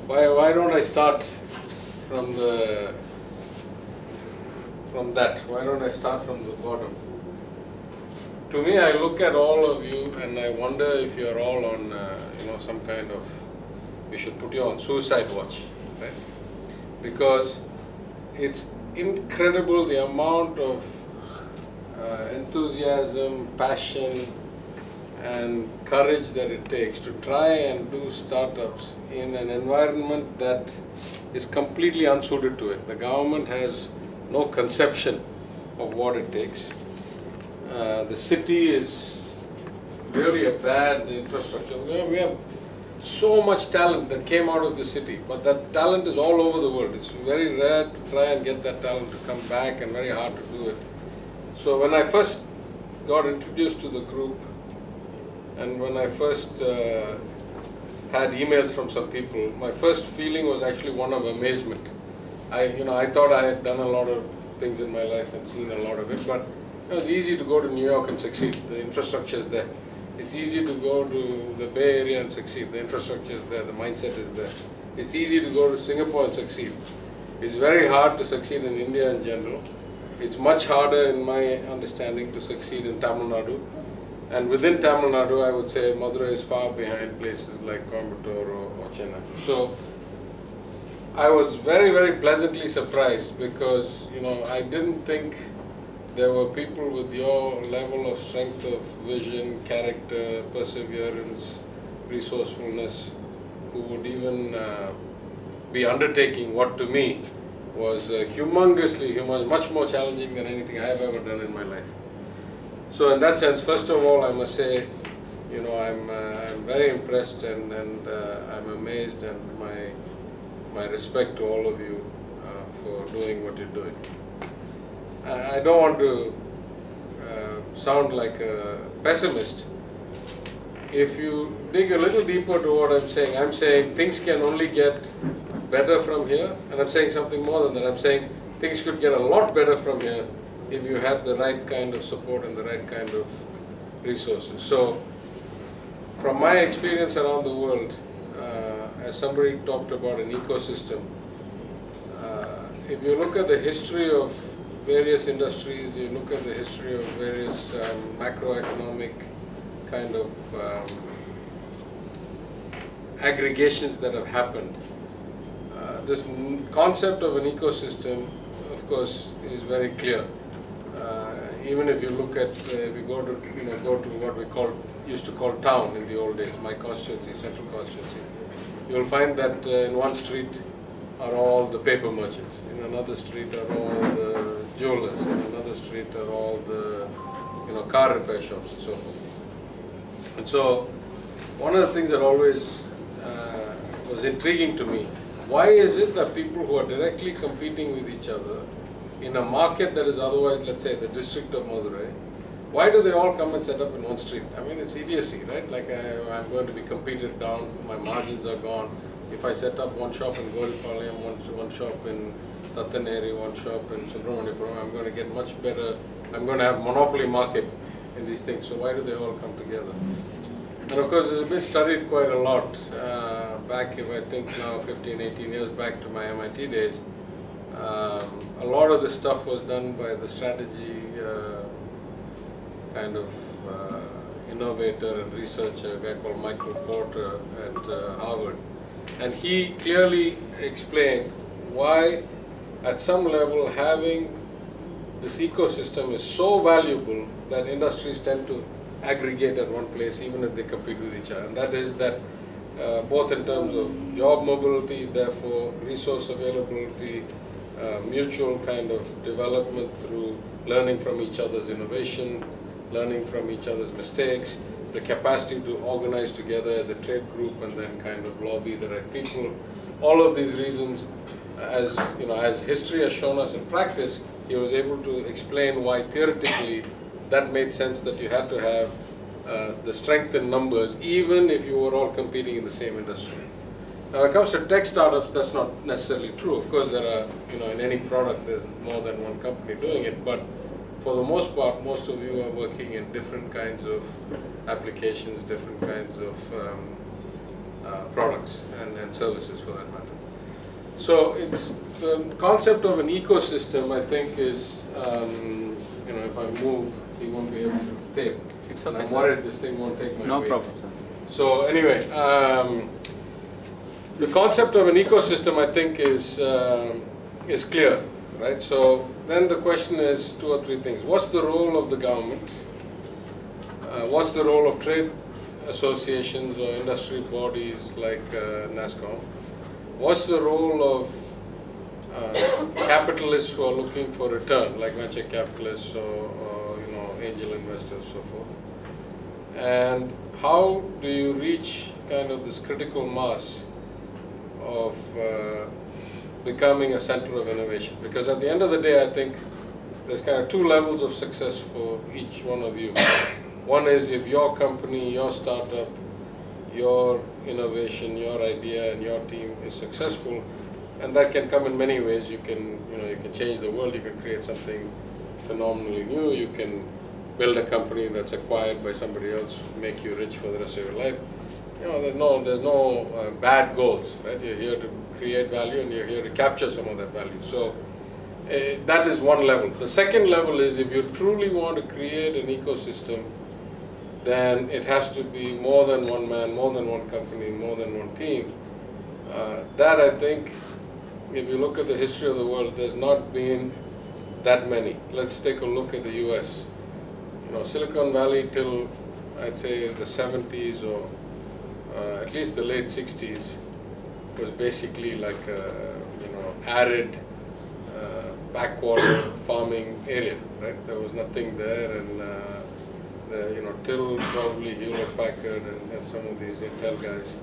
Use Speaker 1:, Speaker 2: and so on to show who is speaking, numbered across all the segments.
Speaker 1: Why don't I start from that? Why don't I start from the bottom? To me, I look at all of you and I wonder if you are all on, some kind of, we should put you on suicide watch, right? Because it's incredible the amount of enthusiasm, passion, and courage that it takes to try and do startups in an environment that is completely unsuited to it. The government has no conception of what it takes. The city is really a bad infrastructure. We have so much talent that came out of the city, but that talent is all over the world. It's very rare to try and get that talent to come back and very hard to do it. So when I first got introduced to the group and when I first had emails from some people, my first feeling was actually one of amazement. I thought I had done a lot of things in my life and seen a lot of it, but it was easy to go to New York and succeed. The infrastructure is there. It's easy to go to the Bay Area and succeed. The infrastructure is there. The mindset is there. It's easy to go to Singapore and succeed. It's very hard to succeed in India in general. It's much harder, in my understanding, to succeed in Tamil Nadu. And within Tamil Nadu, I would say Madurai is far behind places like Coimbatore or Chennai. So I was very, very pleasantly surprised because, I didn't think there were people with your level of strength of vision, character, perseverance, resourcefulness, who would even be undertaking what to me was much more challenging than anything I have ever done in my life. So in that sense, first of all, I must say, I'm very impressed and I'm amazed, and my respect to all of you for doing what you're doing. I don't want to sound like a pessimist. If you dig a little deeper to what I'm saying things can only get better from here, and I'm saying something more than that. I'm saying things could get a lot better from here if you had the right kind of support and the right kind of resources. So, from my experience around the world, as somebody talked about an ecosystem, if you look at the history of various industries, you look at the history of various macroeconomic kind of aggregations that have happened. This concept of an ecosystem, of course, is very clear. Even if you look at, if you go to what we used to call town in the old days, my constituency, central constituency, you'll find that in one street are all the paper merchants, in another street are all the jewelers, in another street are all the car repair shops and so forth. And so one of the things that always was intriguing to me, why is it that people who are directly competing with each other in a market that is otherwise, let's say, the district of Madurai, why do they all come and set up in one street? I mean, it's idiocy, right? Like I'm going to be competed down, my margins are gone. If I set up one shop in Godipalayam, one shop in Tattaneri, one shop in Subramaniapuram, I'm going to get much better, I'm going to have monopoly market in these things. So why do they all come together? And of course, this has been studied quite a lot. Back, if I think now 15, 18 years back to my MIT days, a lot of this stuff was done by the strategy kind of innovator and researcher, a guy called Michael Porter at Harvard. And he clearly explained why, at some level, having this ecosystem is so valuable that industries tend to aggregate at one place even if they compete with each other. And that is that both in terms of job mobility, therefore resource availability, mutual kind of development through learning from each other's innovation, learning from each other's mistakes, the capacity to organize together as a trade group and then kind of lobby the right people. All of these reasons, as history has shown us in practice, he was able to explain why theoretically that made sense, that you had to have the strength in numbers even if you were all competing in the same industry. Now when it comes to tech startups, that's not necessarily true. Of course there are, in any product there's more than one company doing it, but for the most part, most of you are working in different kinds of applications, different kinds of products and services for that matter. So it's the concept of an ecosystem, I think, is, if I move, he won't be able to take.
Speaker 2: It's okay,
Speaker 1: I'm worried this thing won't take my
Speaker 2: No
Speaker 1: weight.
Speaker 2: problem, sir.
Speaker 1: So anyway, the concept of an ecosystem, I think, is clear, right? So then the question is two or three things. What's the role of the government? What's the role of trade associations or industry bodies like NASCOM? What's the role of capitalists who are looking for return, like venture capitalists or angel investors, so forth? And how do you reach kind of this critical mass of becoming a center of innovation? Because at the end of the day, I think there's kind of two levels of success for each one of you. One is if your company, your startup, your innovation, your idea, and your team is successful, and that can come in many ways. You can, you can change the world. You can create something phenomenally new. You can build a company that's acquired by somebody else, make you rich for the rest of your life. There's no bad goals, right? You're here to create value, and you're here to capture some of that value. So that is one level. The second level is if you truly want to create an ecosystem, then it has to be more than one man, more than one company, more than one team. That, I think, if you look at the history of the world, there's not been that many. Let's take a look at the US. Silicon Valley till, I'd say, the 70s or at least the late 60s was basically like a, arid backwater farming area, right? There was nothing there, and till probably Hewlett Packard and some of these Intel guys,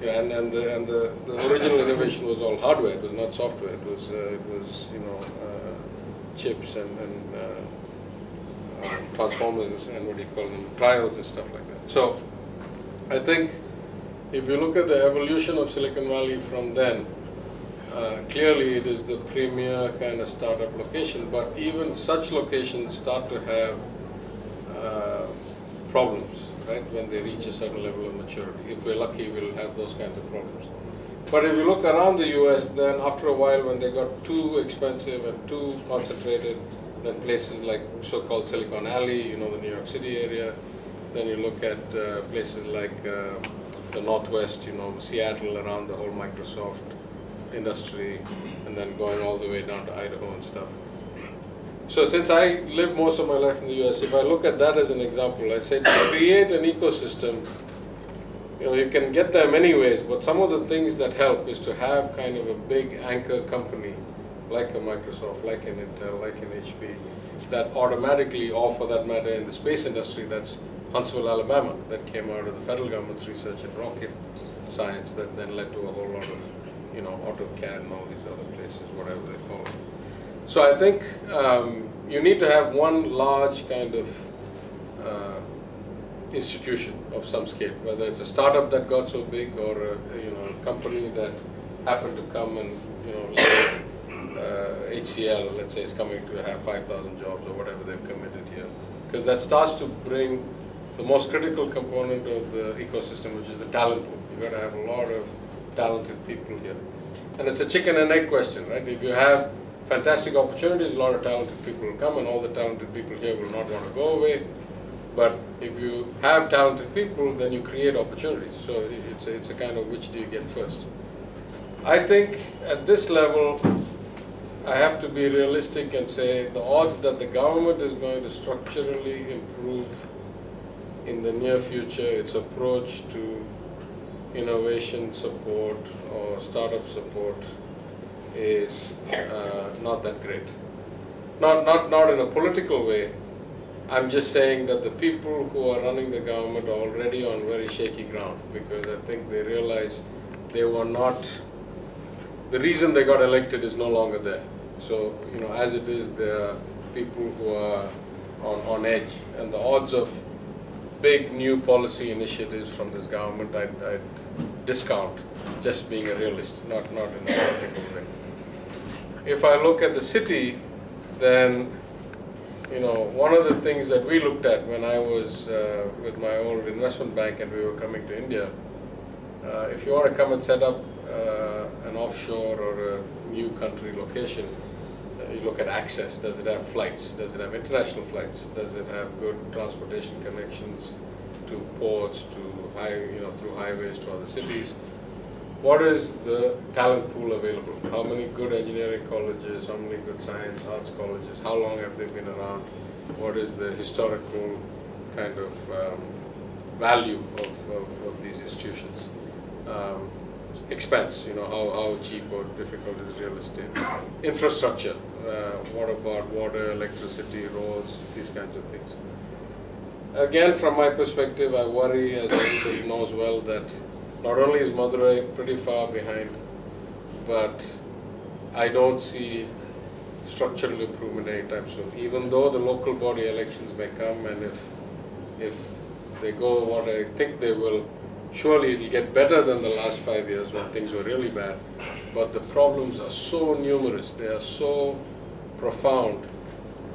Speaker 1: and the original innovation was all hardware. It was not software. It was chips and transformers and what do you call them, triodes and stuff like that. So I think if you look at the evolution of Silicon Valley from then, clearly it is the premier kind of startup location, but even such locations start to have problems, right, when they reach a certain level of maturity. If we're lucky, we'll have those kinds of problems. But if you look around the US, then after a while, when they got too expensive and too concentrated, then places like so-called Silicon Alley, the New York City area, then you look at places like the Northwest, Seattle, around the whole Microsoft industry, and then going all the way down to Idaho and stuff. So since I lived most of my life in the US, if I look at that as an example, I say to create an ecosystem, you can get there many ways, but some of the things that help is to have kind of a big anchor company like a Microsoft, like an Intel, like an HP, that automatically, or for that matter in the space industry, that's Huntsville, Alabama, that came out of the federal government's research in rocket science that then led to a whole lot of, AutoCAD and all these other places, whatever they call it. So I think you need to have one large kind of institution of some scale, whether it's a startup that got so big or a company that happened to come and HCL, let's say, is coming to have 5,000 jobs or whatever they've committed here, because that starts to bring the most critical component of the ecosystem, which is the talent pool. You've got to have a lot of talented people here, and it's a chicken and egg question, right? If you have fantastic opportunities, a lot of talented people will come, and all the talented people here will not want to go away. But if you have talented people, then you create opportunities. So it's a kind of which do you get first. I think at this level, I have to be realistic and say the odds that the government is going to structurally improve in the near future its approach to innovation support or startup support is not that great. Not in a political way. I'm just saying that the people who are running the government are already on very shaky ground, because I think they realize they were not, the reason they got elected is no longer there. So, as it is, there are people who are on edge, and the odds of big new policy initiatives from this government, I'd discount, just being a realist, not in a political way. If I look at the city, then one of the things that we looked at when I was with my old investment bank and we were coming to India If you want to come and set up an offshore or a new country location, you look at access. Does it have flights? Does it have international flights? Does it have good transportation connections to ports, to through highways to other cities? What is the talent pool available? How many good engineering colleges? How many good science, arts colleges? How long have they been around? What is the historical kind of value of these institutions? Expense, how cheap or difficult is real estate? Infrastructure, what about water, electricity, roads, these kinds of things. Again, from my perspective, I worry, as everybody knows well, that not only is Madurai pretty far behind, but I don't see structural improvement anytime soon. Even though the local body elections may come, and if they go what I think they will, surely it will get better than the last 5 years when things were really bad. But the problems are so numerous, they are so profound.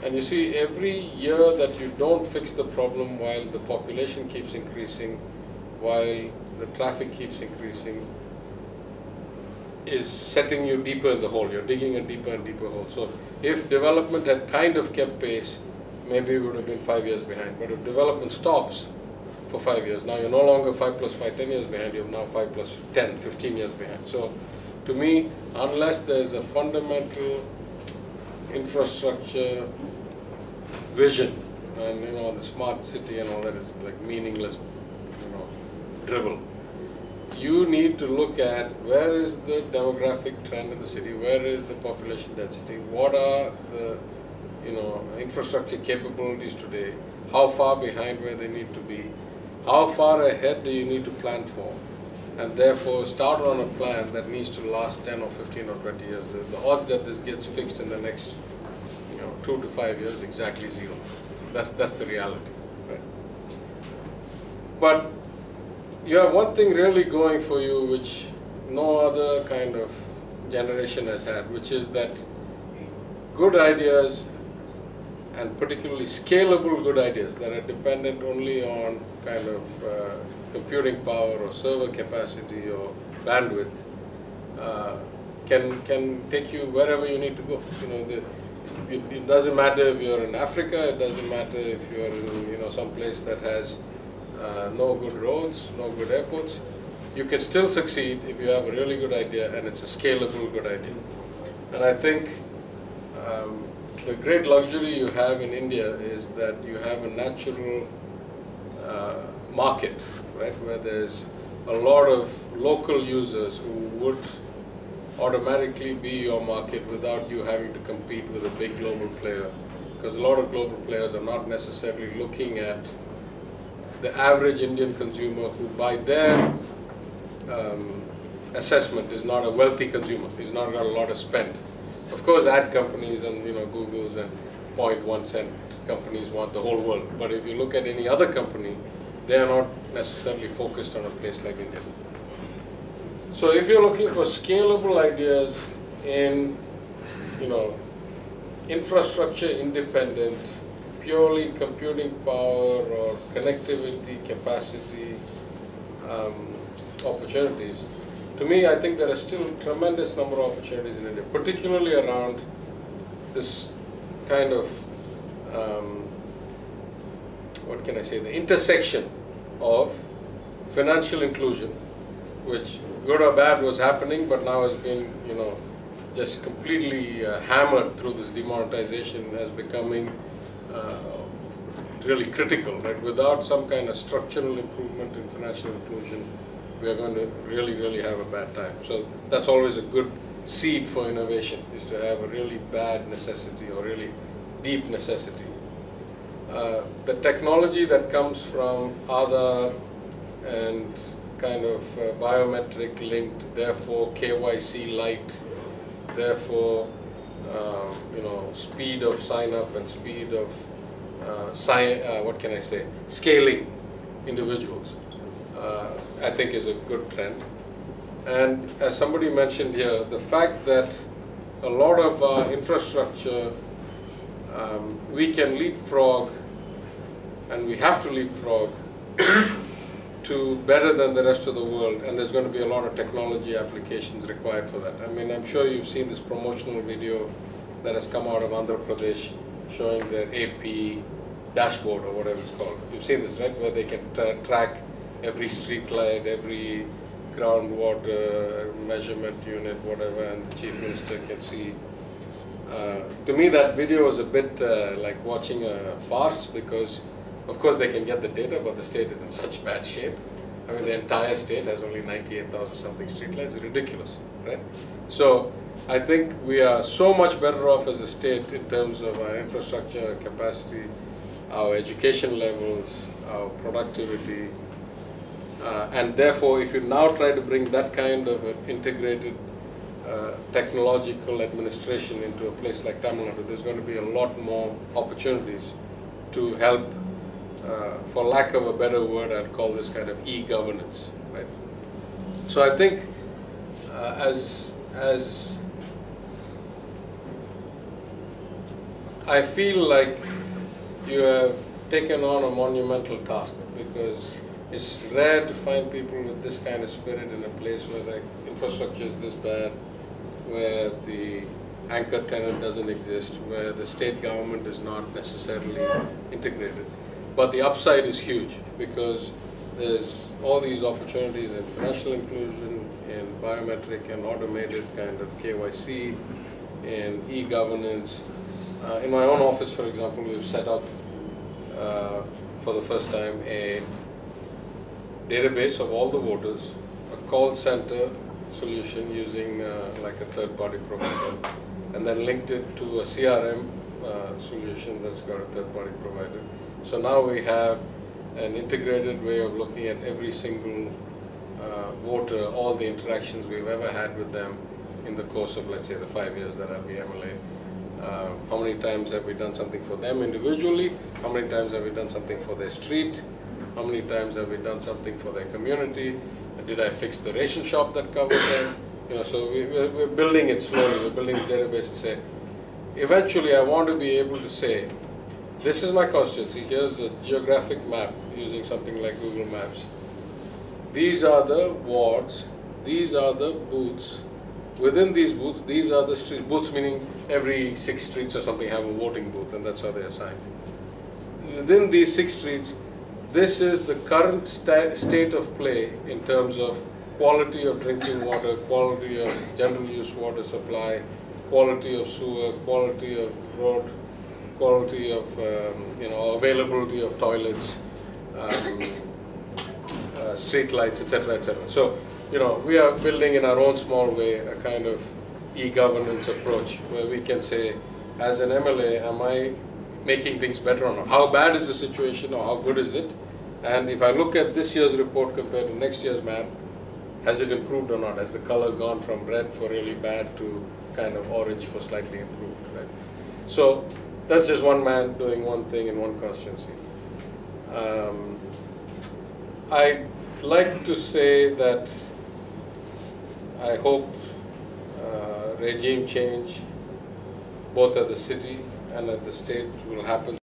Speaker 1: And you see, every year that you don't fix the problem while the population keeps increasing, while the traffic keeps increasing, is setting you deeper in the hole. You're digging a deeper and deeper hole. So if development had kind of kept pace, maybe we would have been 5 years behind. But if development stops for 5 years, now you're no longer 5 plus 5, 10 years behind, you're now 5 plus 10, 15 years behind. So to me, unless there's a fundamental infrastructure vision, and the smart city and all that is like meaningless drivel. You need to look at where is the demographic trend in the city, where is the population density, what are the infrastructure capabilities today, how far behind where they need to be, how far ahead do you need to plan for, and therefore start on a plan that needs to last 10 or 15 or 20 years. The odds that this gets fixed in the next 2 to 5 years, exactly zero. That's the reality, right? But you have one thing really going for you which no other kind of generation has had, which is that good ideas, and particularly scalable good ideas that are dependent only on kind of computing power or server capacity or bandwidth, can take you wherever you need to go. It doesn't matter if you're in Africa, it doesn't matter if you're in some place that has no good roads, no good airports. You can still succeed if you have a really good idea and it's a scalable good idea. And I think the great luxury you have in India is that you have a natural market, right, where there's a lot of local users who would automatically be your market without you having to compete with a big global player, because a lot of global players are not necessarily looking at the average Indian consumer, who by their assessment is not a wealthy consumer. He's not got a lot of spend. Of course, ad companies and Googles and 0.1 cent companies want the whole world. But if you look at any other company, they are not necessarily focused on a place like India. So if you're looking for scalable ideas in infrastructure independent, purely computing power or connectivity capacity opportunities, to me, I think there are still a tremendous number of opportunities in India, particularly around this kind of, what can I say, the intersection of financial inclusion, which good or bad was happening, but now has been, just completely hammered through this demonetization as becoming really critical, right? Without some kind of structural improvement in financial inclusion, we are going to really, really have a bad time. So that's always a good seed for innovation, is to have a really bad necessity or really deep necessity. The technology that comes from Aadhaar and kind of biometric linked, therefore KYC light, therefore speed of sign up and speed of what can I say, scaling individuals, I think is a good trend. And as somebody mentioned here, the fact that a lot of our infrastructure we can leapfrog, and we have to leapfrog to better than the rest of the world, and there's going to be a lot of technology applications required for that. I mean, I'm sure you've seen this promotional video that has come out of Andhra Pradesh showing their AP dashboard or whatever it's called. You've seen this, right? Where they can track every street light, every groundwater measurement unit, whatever, and the Chief Minister can see. To me, that video was a bit like watching a farce, because of course they can get the data, but the state is in such bad shape. I mean, the entire state has only 98,000 something streetlights. It's ridiculous, right? So I think we are so much better off as a state in terms of our infrastructure, capacity, our education levels, our productivity, and therefore if you now try to bring that kind of an integrated technological administration into a place like Tamil Nadu, there's going to be a lot more opportunities to help, for lack of a better word, I'd call this kind of e-governance, right? So I think as I feel like you have taken on a monumental task, because it's rare to find people with this kind of spirit in a place where the infrastructure is this bad, where the anchor tenant doesn't exist, where the state government is not necessarily integrated. But the upside is huge, because there's all these opportunities in financial inclusion, in biometric and automated kind of KYC, in e-governance. In my own office, for example, we've set up for the first time a database of all the voters, a call center solution using like a third-party provider, and then linked it to a CRM solution that's got a third-party provider. So now we have an integrated way of looking at every single voter, all the interactions we've ever had with them in the course of, let's say, the 5 years that I'll be MLA. How many times have we done something for them individually? How many times have we done something for their street? How many times have we done something for their community? Did I fix the ration shop that covered them? You know, so we're building it slowly. We're building the database and say, eventually I want to be able to say, this is my constituency, here's a geographic map using something like Google Maps. These are the wards, these are the booths. Within these booths, these are the street booths, meaning every 6 streets or something have a voting booth, and that's how they assign. Within these 6 streets, this is the current state of play in terms of quality of drinking water, quality of general use water supply, quality of sewer, quality of road, quality of availability of toilets, street lights, etc., etc. So, we are building in our own small way a kind of e-governance approach where we can say, as an MLA, am I making things better or not? How bad is the situation, or how good is it? And if I look at this year's report compared to next year's map, has it improved or not? Has the color gone from red for really bad to kind of orange for slightly improved, right? So that's just one man doing one thing in one constituency. I'd like to say that I hope regime change, both at the city and at the state, will happen